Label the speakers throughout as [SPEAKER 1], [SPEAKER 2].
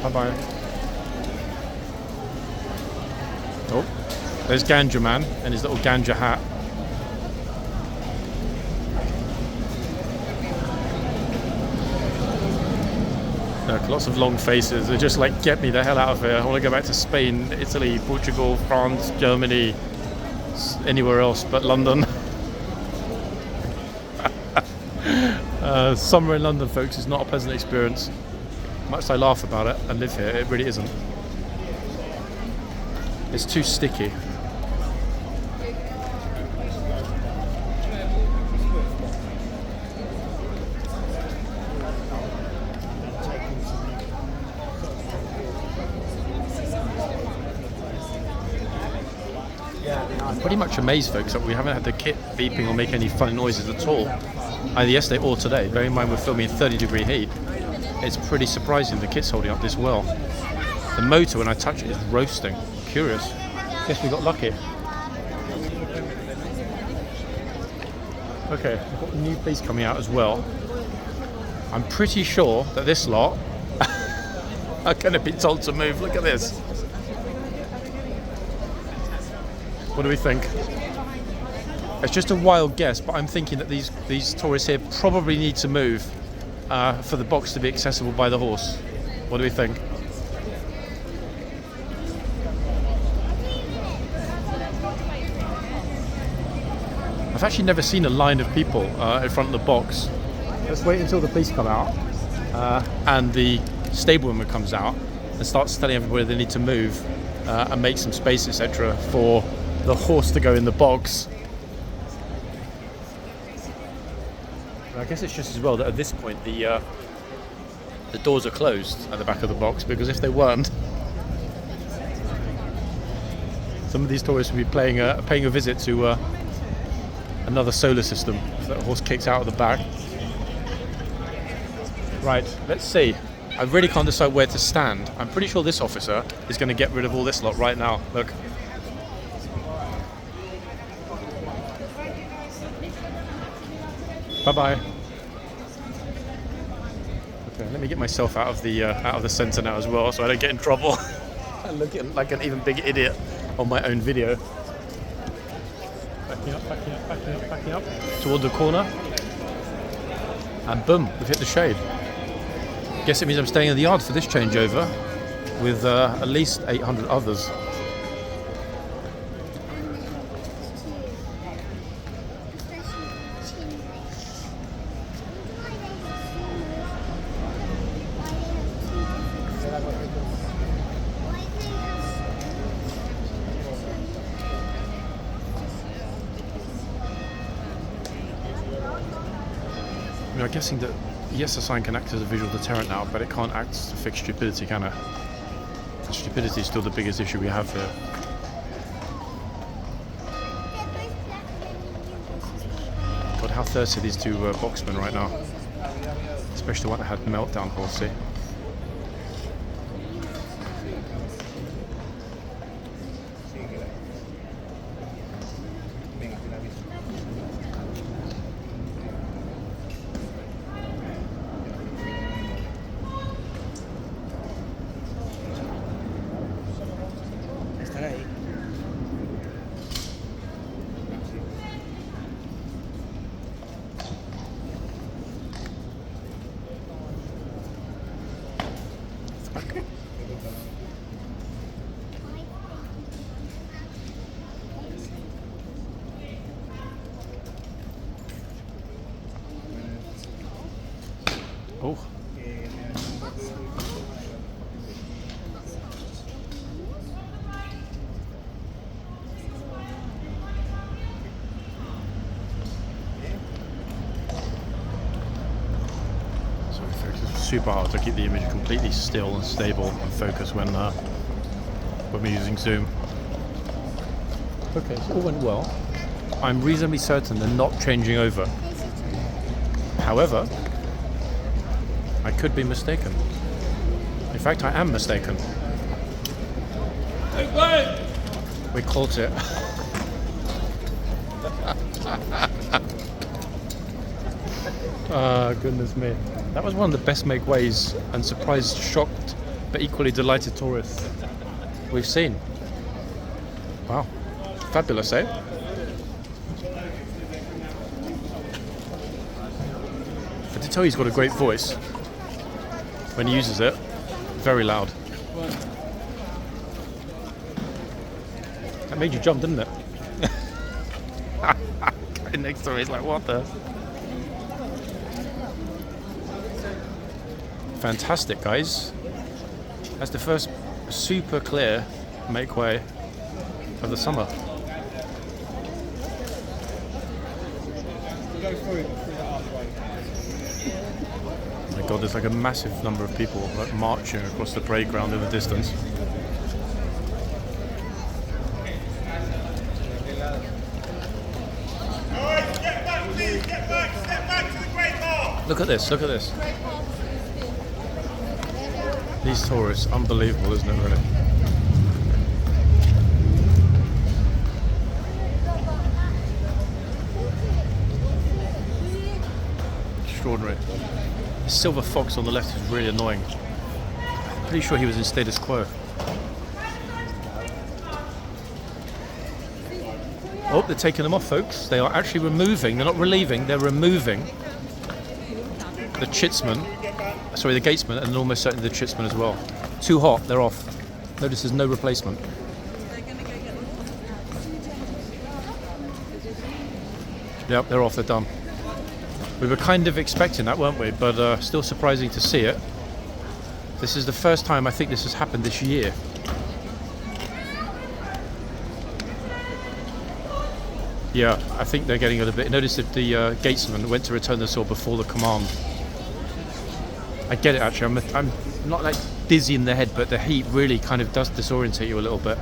[SPEAKER 1] Bye-bye. Oh, there's Ganja Man and his little ganja hat. Look, lots of long faces. They're just like, get me the hell out of here. I want to go back to Spain, Italy, Portugal, France, Germany, anywhere else but London. Summer in London, folks, is not a pleasant experience. Much as I laugh about it and live here, it really isn't. It's too sticky. I'm pretty much amazed, folks, that we haven't had the kit beeping or make any funny noises at all, either yesterday or today. Bearing in mind we're filming in 30-degree heat, it's pretty surprising the kit's holding up this well. The motor, when I touch it, is roasting. Curious. Guess we got lucky. Okay, we've got a new piece coming out as well. I'm pretty sure that this lot are going to be told to move. Look at this. What do we think? It's just a wild guess, but I'm thinking that these tourists here probably need to move for the box to be accessible by the horse. What do we think? I've actually never seen a line of people in front of the box. Let's wait until the police come out and the stablewoman comes out and starts telling everybody they need to move and make some space, etc., for the horse to go in the box. I guess it's just as well that at this point the doors are closed at the back of the box, because if they weren't, some of these tourists would be paying a visit to another solar system that the horse kicks out of the back. Right, let's see. I really can't decide where to stand. I'm pretty sure this officer is going to get rid of all this lot right now. Look. Bye-bye. Okay, let me get myself out of the centre now as well, so I don't get in trouble. I'm looking like an even bigger idiot on my own video. Backing up, backing up, backing up, backing up toward the corner, and boom, we've hit the shade. Guess it means I'm staying in the yard for this changeover with at least 800 others. I'm guessing that, yes, the sign can act as a visual deterrent now, but it can't act to fix stupidity, can it? And stupidity is still the biggest issue we have here. God, how thirsty these two boxmen right now. Especially the one that had meltdown horsey. Oh. Sorry folks, it's super hard to keep the image completely still and stable and focused when we're using zoom. Okay, so all went well. I'm reasonably certain they're not changing over. However, I could be mistaken. In fact, I am mistaken. We caught it. Ah, goodness me. That was one of the best make ways and surprised, shocked but equally delighted tourists we've seen. Wow, fabulous, eh? I did tell you he's got a great voice when he uses it, very loud. That made you jump, didn't it? Guy next to me is like, what the? Fantastic, guys. That's the first super clear makeway of the summer. Oh my god, there's like a massive number of people like marching across the parade ground in the distance. Look at this, look at this. These tourists, unbelievable, isn't it, really? Extraordinary. The silver fox on the left is really annoying. I'm pretty sure he was in status quo. Oh, they're taking them off, folks. They are actually removing, they're not relieving, they're removing the chitsman, sorry, the gatesman, and almost certainly the chitsman as well. Too hot, they're off. Notice there's no replacement. Yep, they're off, they're done. We were kind of expecting that, weren't we? But still surprising to see it. This is the first time I think this has happened this year. Yeah, I think they're getting a little bit. Notice that the gatesman went to return the sword before the command. I get it, actually. I'm not like dizzy in the head, but the heat really kind of does disorientate you a little bit.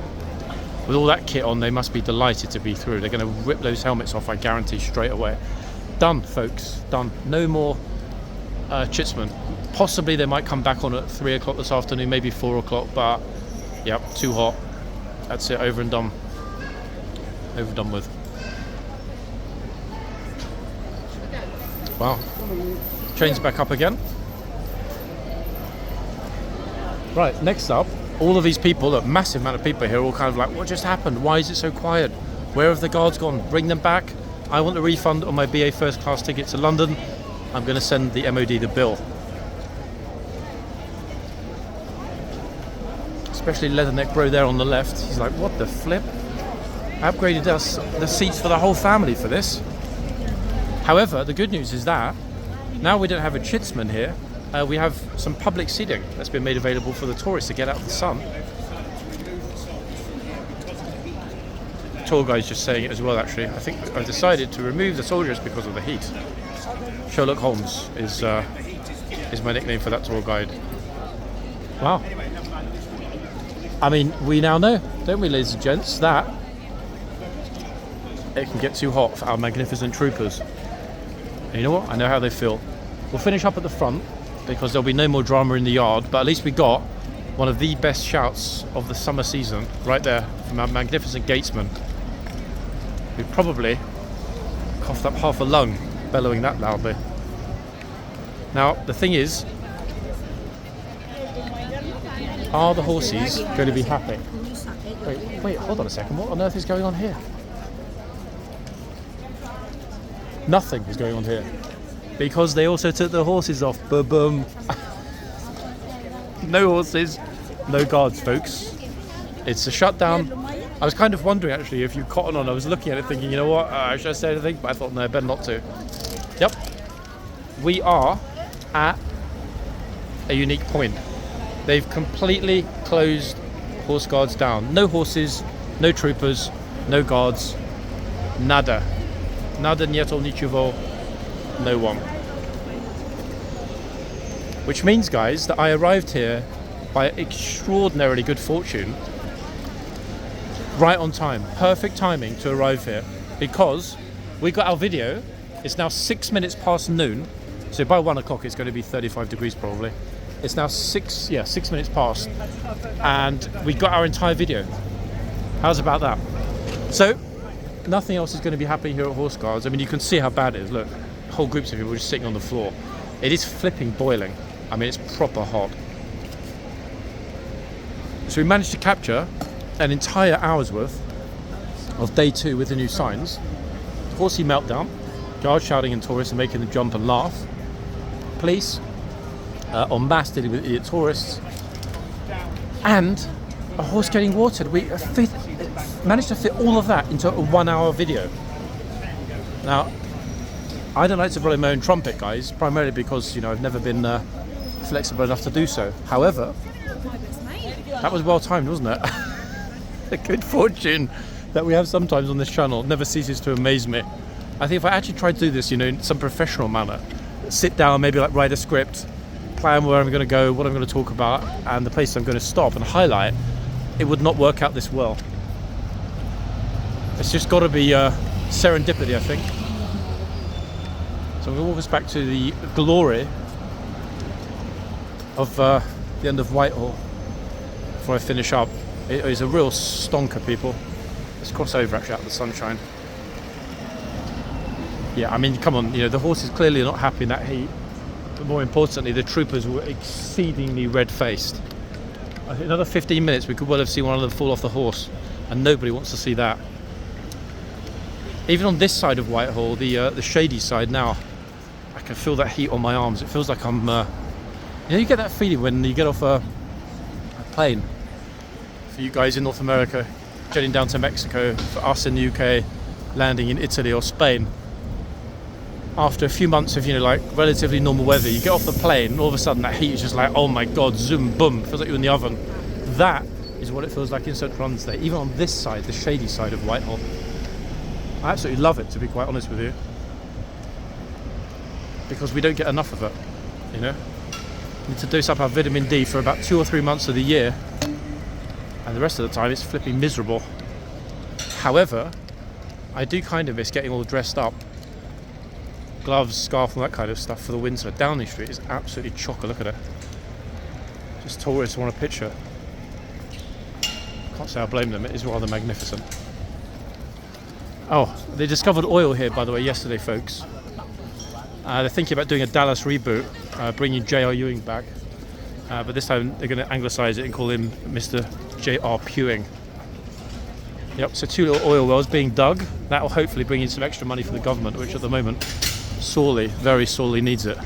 [SPEAKER 1] With all that kit on, they must be delighted to be through. They're going to rip those helmets off, I guarantee, straight away. Done, folks. Done. No more chitsmen. Possibly they might come back on at 3 o'clock this afternoon, maybe 4 o'clock, but yep, too hot. That's it, over and done. Over and done with. Wow. Chains back up again. Right, next up, all of these people, a massive amount of people here, all kind of like, what just happened? Why is it so quiet? Where have the guards gone? Bring them back. I want a refund on my BA first class ticket to London. I'm going to send the MOD the bill. Especially Leatherneck Bro there on the left. He's like, what the flip? I upgraded us the seats for the whole family for this. However, the good news is that now we don't have a chitsman here. We have some public seating that's been made available for the tourists to get out of the sun. The tour guide's just saying it as well, actually. I think I've decided to remove the soldiers because of the heat. Sherlock Holmes is my nickname for that tour guide. Wow. I mean, we now know, don't we, ladies and gents, that it can get too hot for our magnificent troopers. And you know what? I know how they feel. We'll finish up at the front, because there'll be no more drama in the yard, but at least we got one of the best shouts of the summer season right there from our magnificent gatesman, who probably coughed up half a lung bellowing that loudly. Now the thing is, are the horses going to be happy? Wait, hold on a second, what on earth is going on here? Nothing is going on here. Because they also took the horses off. Boom. No horses, no guards, folks. It's a shutdown. I was kind of wondering, actually, if you caught on. I was looking at it thinking, you know what, should I say anything? But I thought, no, better not to. Yep. We are at a unique point. They've completely closed horse guards down. No horses, no troopers, no guards. Nada. Nada, nieto, nichivo. No one. Which means, guys, that I arrived here by extraordinarily good fortune, right on time. Perfect timing to arrive here, because we got our video. It's now 6 minutes past noon, so by 1 o'clock it's going to be 35 degrees probably. It's now 6 minutes past, and we got our entire video. How's about that? So nothing else is going to be happening here at Horse Guards. I mean, you can see how bad it is. Look, whole groups of people just sitting on the floor. It is flipping boiling. I mean, it's proper hot. So we managed to capture an entire hour's worth of day 2 with the new signs. Horsey meltdown, guards shouting at tourists and making them jump and laugh. Police en masse dealing with idiot tourists. And a horse getting watered. We managed to fit all of that into a 1-hour video. Now, I don't like to blow my own trumpet, guys, primarily because, you know, I've never been flexible enough to do so. However, that was well timed, wasn't it? The good fortune that we have sometimes on this channel never ceases to amaze me. I think if I actually tried to do this, you know, in some professional manner, sit down, maybe like write a script, plan where I'm going to go, what I'm going to talk about, and the places I'm going to stop and highlight, it would not work out this well. It's just got to be serendipity, I think. So I'm going to walk us back to the glory of the end of Whitehall before I finish up. It is a real stonker, people. Let's cross over actually out of the sunshine. Yeah, I mean, come on, you know, the horses clearly are not happy in that heat. But more importantly, the troopers were exceedingly red-faced. Another 15 minutes, we could well have seen one of them fall off the horse, and nobody wants to see that. Even on this side of Whitehall, the shady side now, I can feel that heat on my arms. It feels like I'm, you know, you get that feeling when you get off a plane. For you guys in North America, jetting down to Mexico, for us in the UK, landing in Italy or Spain. After a few months of, you know, like relatively normal weather, you get off the plane and all of a sudden that heat is just like, oh my god, zoom, boom, feels like you're in the oven. That is what it feels like in Central London today, even on this side, the shady side of Whitehall. I absolutely love it, to be quite honest with you, because we don't get enough of it, you know. We need to dose up our vitamin D for about 2 or 3 months of the year, and the rest of the time it's flipping miserable. However, I do kind of miss getting all dressed up, gloves, scarf, and that kind of stuff for the winter. Downing Street is absolutely chocker, look at it. Just tourists want a picture. Can't say I blame them, it is rather magnificent. Oh, they discovered oil here, by the way, yesterday, folks. They're thinking about doing a Dallas reboot, bringing J.R. Ewing back. But this time they're going to anglicise it and call him Mr. J.R. Pewing. Yep, so 2 little oil wells being dug. That will hopefully bring in some extra money for the government, which at the moment sorely, very sorely needs it.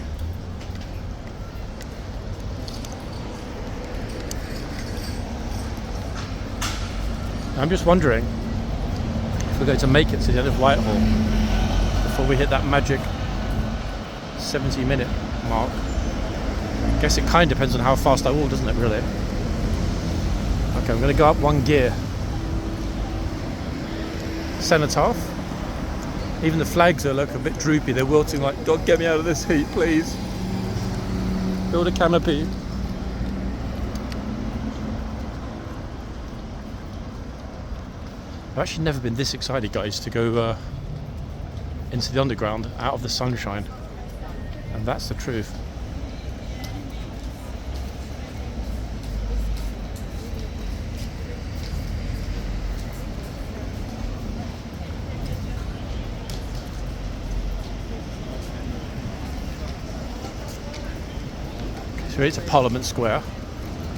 [SPEAKER 1] I'm just wondering if we're going to make it to the end of Whitehall before we hit that magic 70-minute mark. I guess it kind of depends on how fast I walk, doesn't it, really? Okay, I'm going to go up 1 gear. Cenotaph. Even the flags are look a bit droopy, they're wilting like, God, get me out of this heat, please. Build a canopy. I've actually never been this excited, guys, to go into the underground, out of the sunshine. And that's the truth. So it's a Parliament Square.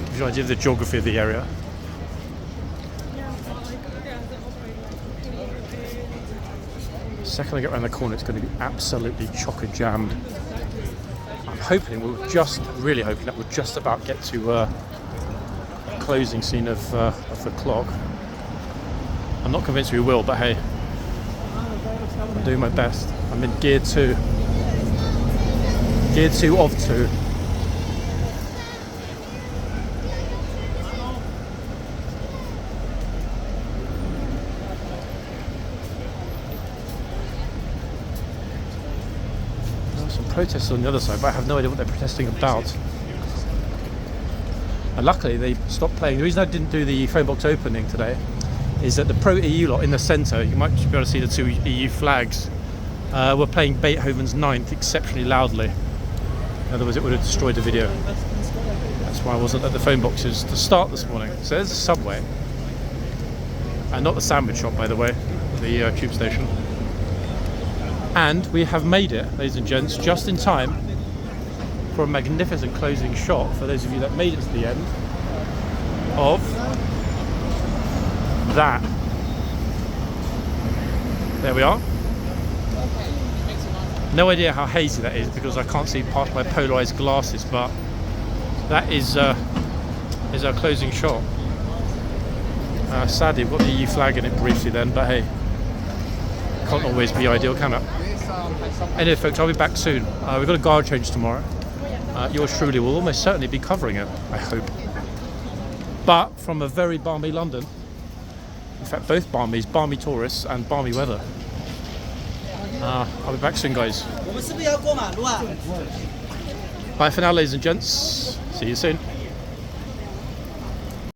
[SPEAKER 1] Gives you an idea of the geography of the area. The second I get around the corner, it's going to be absolutely chocker jammed. I'm hoping really hoping that we'll just about get to a closing scene of the clock. I'm not convinced we will, but hey, I'm doing my best. I'm in gear 2. Gear 2 of 2. Protests on the other side, but I have no idea what they're protesting about. And luckily they stopped playing. The reason I didn't do the phone box opening today is that the pro-EU lot in the centre, you might be able to see the 2 EU flags, were playing Beethoven's 9th exceptionally loudly. In other words, it would have destroyed the video. That's why I wasn't at the phone boxes to start this morning. So there's a subway, and not the sandwich shop, by the way, the tube station. And we have made it, ladies and gents, just in time for a magnificent closing shot for those of you that made it to the end. of that. There we are. No idea how hazy that is because I can't see past my polarized glasses, but that is our closing shot. Sadly, we've got the EU flag in it briefly then, but hey, can't always be ideal, can it? Anyway, folks, I'll be back soon. We've got a guard change tomorrow. Yours truly will almost certainly be covering it, I hope. But from a very balmy London. In fact, both balmy tourists and balmy weather. I'll be back soon, guys. Bye for now, ladies and gents. See you soon.